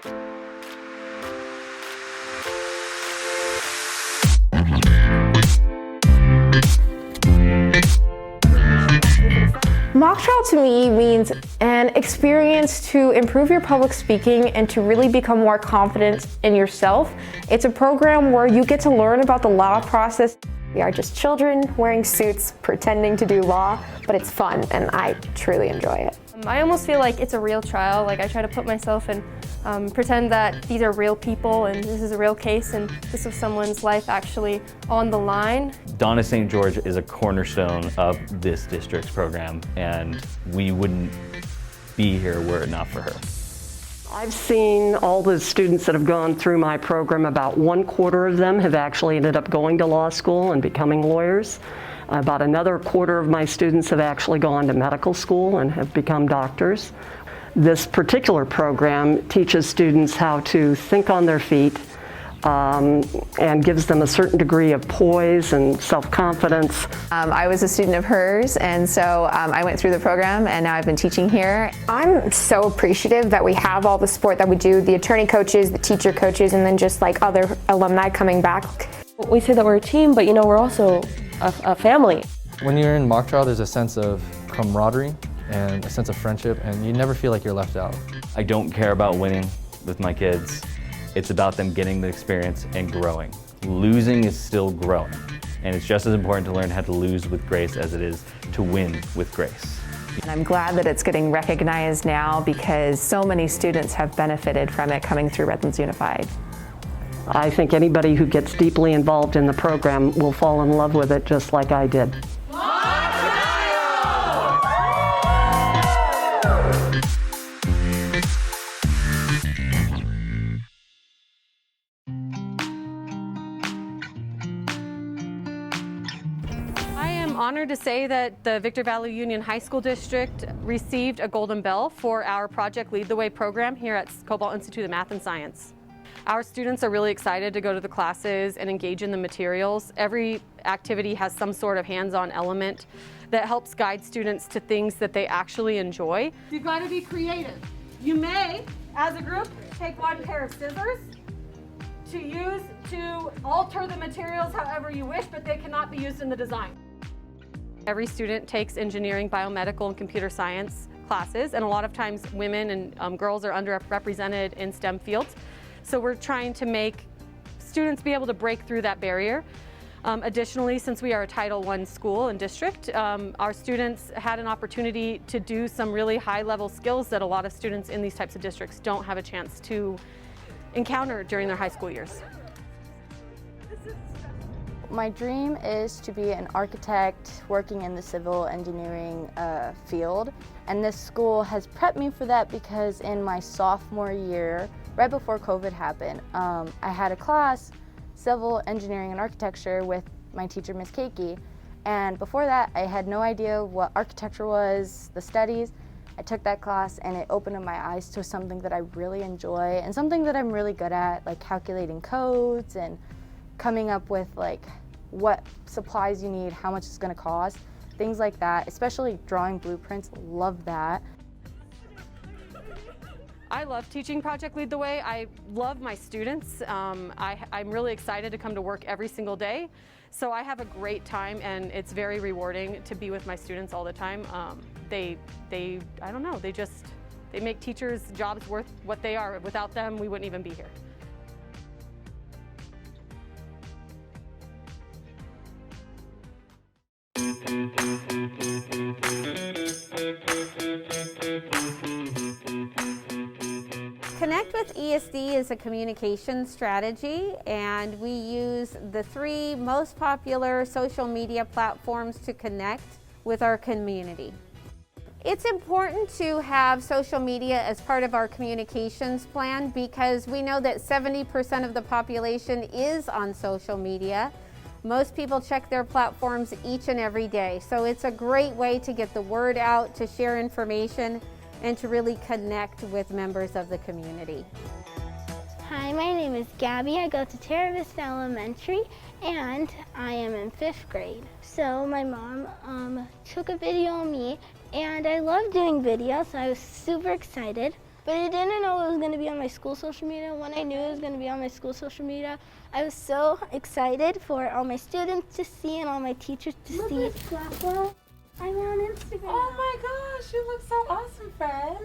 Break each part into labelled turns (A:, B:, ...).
A: Mock trial to me means an experience to improve your public speaking and to really become more confident in yourself. It's a program where you get to learn about the law process.
B: We are just children wearing suits, pretending to do law, but it's fun and I truly enjoy it.
C: I almost feel like it's a real trial. Like I try to put myself and pretend that these are real people and this is a real case and this is someone's life actually on the line.
D: Donna St. George is a cornerstone of this district's program, and we wouldn't be here were it not for her.
E: I've seen all the students that have gone through my program, about 1/4 of them have actually ended up going to law school and becoming lawyers. About another 1/4 of my students have actually gone to medical school and have become doctors. This particular program teaches students how to think on their feet and gives them a certain degree of poise and self-confidence.
B: I was a student of hers, and so I went through the program and now I've been teaching here.
A: I'm so appreciative that we have all the support that we do, the attorney coaches, the teacher coaches, and then just like other alumni coming back.
F: We say that we're a team, but you know, we're also a family.
G: When you're in mock trial, there's a sense of camaraderie and a sense of friendship, and you never feel like you're left out.
D: I don't care about winning with my kids. It's about them getting the experience and growing. Losing is still growing, and it's just as important to learn how to lose with grace as it is to win with grace.
B: And I'm glad that it's getting recognized now because so many students have benefited from it coming through Redlands Unified.
E: I think anybody who gets deeply involved in the program will fall in love with it just like I did.
H: I'm honored to say that the Victor Valley Union High School District received a Golden Bell for our Project Lead the Way program here at Cobalt Institute of Math and Science. Our students are really excited to go to the classes and engage in the materials. Every activity has some sort of hands-on element that helps guide students to things that they actually enjoy.
I: You've got to be creative. You may, as a group, take one pair of scissors to use to alter the materials however you wish, but they cannot be used in the design.
H: Every student takes engineering, biomedical, and computer science classes, and a lot of times women and girls are underrepresented in STEM fields. So we're trying to make students be able to break through that barrier. Additionally, since we are a Title I school and district, our students had an opportunity to do some really high-level skills that a lot of students in these types of districts don't have a chance to encounter during their high school years.
J: My dream is to be an architect working in the civil engineering field, and this school has prepped me for that because in my sophomore year, right before COVID happened, I had a class, Civil Engineering and Architecture, with my teacher, Miss Keiki, and before that I had no idea what architecture was, the studies. I took that class and it opened up my eyes to something that I really enjoy and something that I'm really good at, like calculating codes and coming up with like what supplies you need, how much it's going to cost, things like that, especially drawing blueprints. Love that.
H: I love teaching Project Lead the Way. I love my students. I'm really excited to come to work every single day. So I have a great time and it's very rewarding to be with my students all the time. I don't know, they make teachers' jobs worth what they are. Without them, we wouldn't even be here.
K: Connect with ESD is a communication strategy, and we use the 3 most popular social media platforms to connect with our community. It's important to have social media as part of our communications plan because we know that 70% of the population is on social media. Most people check their platforms each and every day, so it's a great way to get the word out, to share information, and to really connect with members of the community.
L: Hi, my name is Gabby. I go to Terra Vista Elementary and I am in 5th grade. So my mom took a video of me and I love doing videos, so I was super excited. but I didn't know it was going to be on my school social media. When I knew it was going to be on my school social media, I was so excited for all my students to see and all my teachers to see. I'm on Instagram.
F: Oh my gosh, you look so awesome, friend.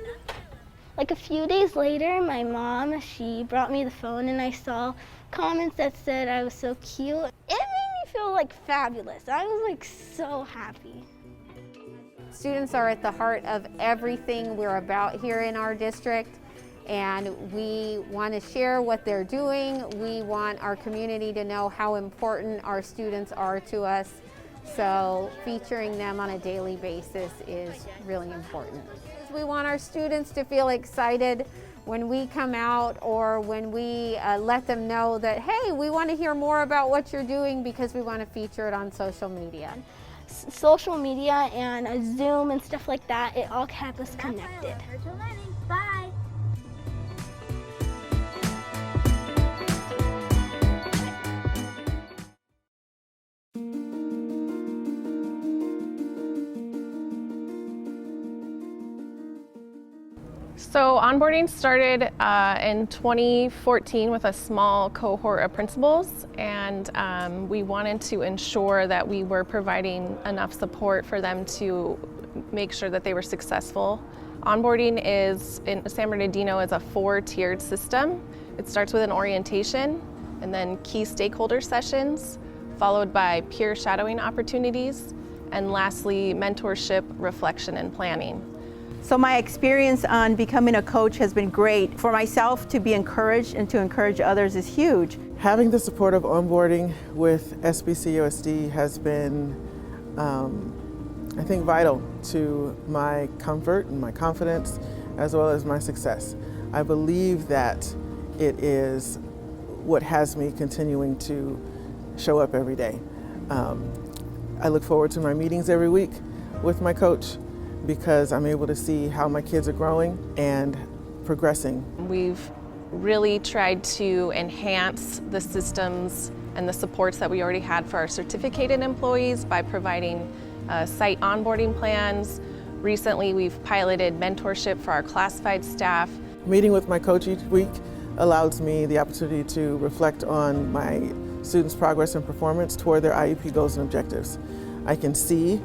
L: Like a few days later, my mom, she brought me the phone and I saw comments that said I was so cute. It made me feel like fabulous. I was like so happy.
K: Students are at the heart of everything we're about here in our district, and we want to share what they're doing. We want our community to know how important our students are to us. So featuring them on a daily basis is really important. We want our students to feel excited when we come out or when we let them know that, hey, we want to hear more about what you're doing because we want to feature it on social media.
L: Social media and Zoom and stuff like that, it all kept us connected. Bye.
M: So onboarding started in 2014 with a small cohort of principals, and we wanted to ensure that we were providing enough support for them to make sure that they were successful. Onboarding in San Bernardino is a 4-tiered system. It starts with an orientation and then key stakeholder sessions, followed by peer shadowing opportunities, and lastly, mentorship, reflection, and planning.
N: So my experience on becoming a coach has been great. For myself to be encouraged and to encourage others is huge.
O: Having the support of onboarding with SBCSD has been, I think, vital to my comfort and my confidence, as well as my success. I believe that it is what has me continuing to show up every day. I look forward to my meetings every week with my coach, because I'm able to see how my kids are growing and progressing.
M: We've really tried to enhance the systems and the supports that we already had for our certificated employees by providing site onboarding plans. Recently, we've piloted mentorship for our classified staff.
O: Meeting with my coach each week allows me the opportunity to reflect on my students' progress and performance toward their IEP goals and objectives. I can see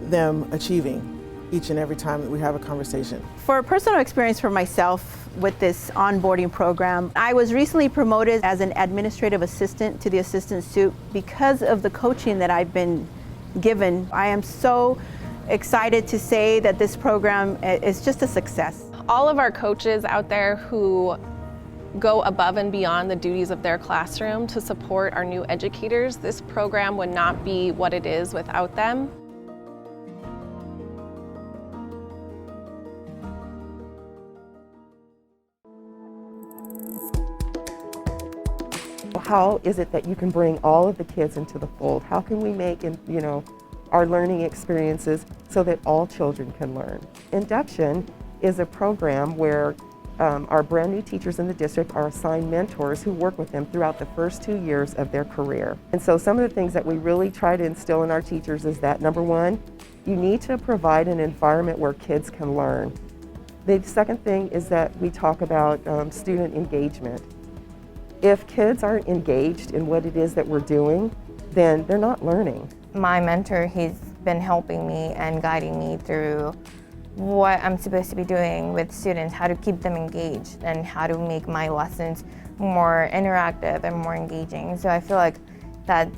O: them achieving each and every time that we have a conversation.
N: For a personal experience for myself with this onboarding program, I was recently promoted as an administrative assistant to the assistant sup because of the coaching that I've been given. I am so excited to say that this program is just a success.
M: All of our coaches out there who go above and beyond the duties of their classroom to support our new educators, this program would not be what it is without them.
P: How is it that you can bring all of the kids into the fold? How can we make, our learning experiences so that all children can learn? Induction is a program where our brand new teachers in the district are assigned mentors who work with them throughout the first 2 years of their career. And so some of the things that we really try to instill in our teachers is that, number one, you need to provide an environment where kids can learn. The second thing is that we talk about student engagement. If kids aren't engaged in what it is that we're doing, then they're not learning.
Q: My mentor, he's been helping me and guiding me through what I'm supposed to be doing with students, how to keep them engaged, and how to make my lessons more interactive and more engaging. So I feel like that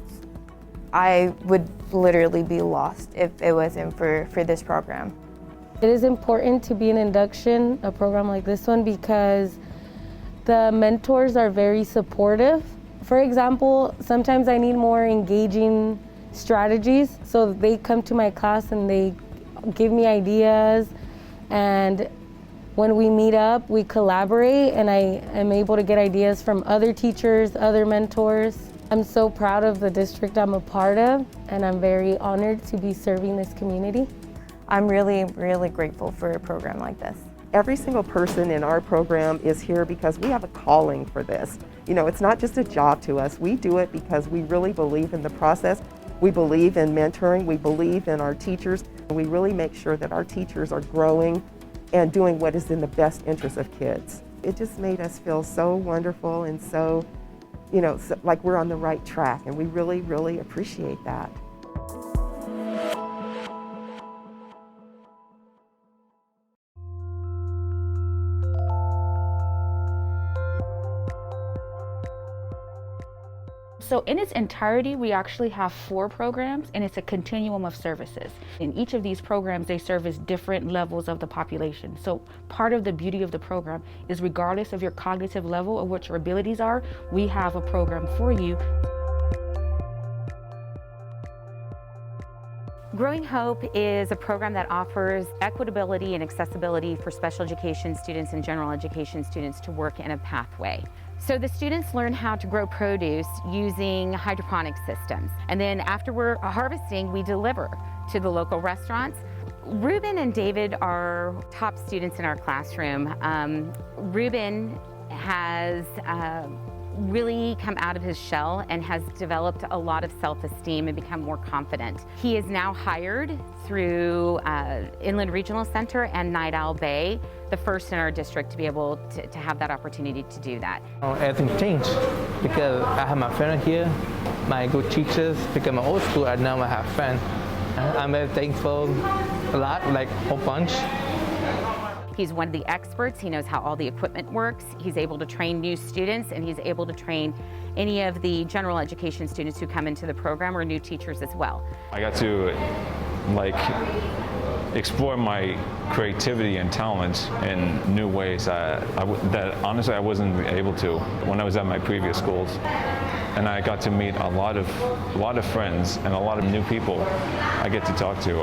Q: I would literally be lost if it wasn't for this program.
F: It is important to be in induction, a program like this one, because the mentors are very supportive. For example, sometimes I need more engaging strategies, so they come to my class and they give me ideas, and when we meet up, we collaborate, and I am able to get ideas from other teachers, other mentors. I'm so proud of the district I'm a part of, and I'm very honored to be serving this community.
Q: I'm really, really grateful for a program like this.
P: Every single person in our program is here because we have a calling for this. It's not just a job to us. We do it because we really believe in the process. We believe in mentoring. We believe in our teachers. We really make sure that our teachers are growing and doing what is in the best interest of kids. It just made us feel so wonderful and so, so, like we're on the right track, and we really, really appreciate that.
R: So in its entirety, we actually have 4 programs, and it's a continuum of services. In each of these programs, they service different levels of the population. So part of the beauty of the program is regardless of your cognitive level or what your abilities are, we have a program for you.
S: Growing Hope is a program that offers equitability and accessibility for special education students and general education students to work in a pathway. So the students learn how to grow produce using hydroponic systems. And then after we're harvesting, we deliver to the local restaurants. Ruben and David are top students in our classroom. Ruben has really come out of his shell and has developed a lot of self-esteem and become more confident. He is now hired through Inland Regional Center and Night Owl Bay, the first in our district to be able to have that opportunity to do that.
T: Everything changed because I have my friends here, my good teachers, because my old school, now I have friends. I'm very thankful, a lot, like a whole bunch.
S: He's one of the experts. He knows how all the equipment works. He's able to train new students, and he's able to train any of the general education students who come into the program or new teachers as well.
U: I got to explore my creativity and talent in new ways that honestly I wasn't able to when I was at my previous schools. And I got to meet a lot of friends and a lot of new people I get to talk to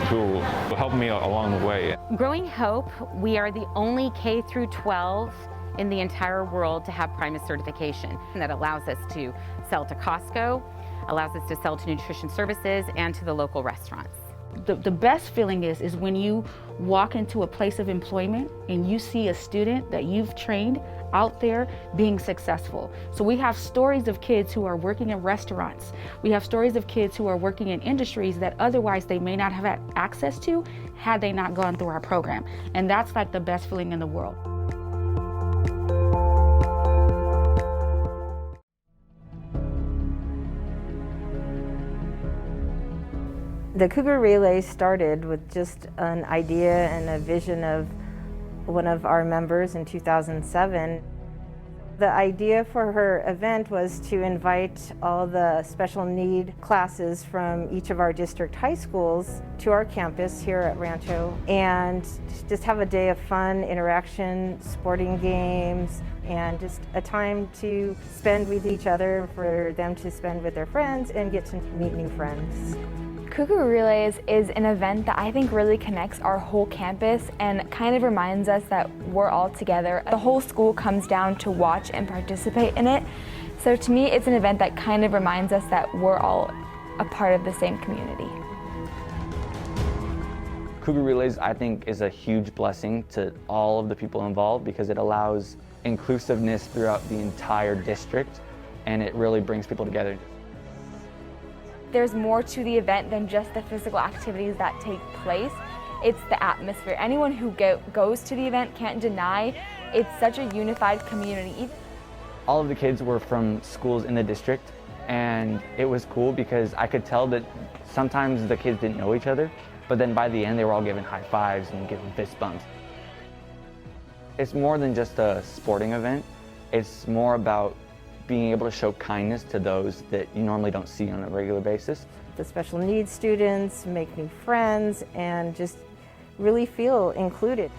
U: who helped me along the way.
S: Growing Hope, we are the only K through 12 in the entire world to have Primus certification. And that allows us to sell to Costco, allows us to sell to nutrition services and to the local restaurants.
R: The best feeling is when you walk into a place of employment and you see a student that you've trained out there being successful. So we have stories of kids who are working in restaurants. We have stories of kids who are working in industries that otherwise they may not have had access to had they not gone through our program. And that's like the best feeling in the world.
V: The Cougar Relay started with just an idea and a vision of one of our members in 2007. The idea for her event was to invite all the special need classes from each of our district high schools to our campus here at Rancho and just have a day of fun, interaction, sporting games, and just a time to spend with each other, for them to spend with their friends and get to meet new friends.
W: Cougar Relays is an event that I think really connects our whole campus and kind of reminds us that we're all together. The whole school comes down to watch and participate in it. So to me, it's an event that kind of reminds us that we're all a part of the same community.
X: Cougar Relays, I think, is a huge blessing to all of the people involved because it allows inclusiveness throughout the entire district, and it really brings people together.
W: There's more to the event than just the physical activities that take place. It's the atmosphere. Anyone who goes to the event can't deny it's such a unified community.
X: All of the kids were from schools in the district, and it was cool because I could tell that sometimes the kids didn't know each other, but then by the end they were all giving high fives and giving fist bumps. It's more than just a sporting event. It's more about being able to show kindness to those that you normally don't see on a regular basis.
V: The special needs students make new friends and just really feel included.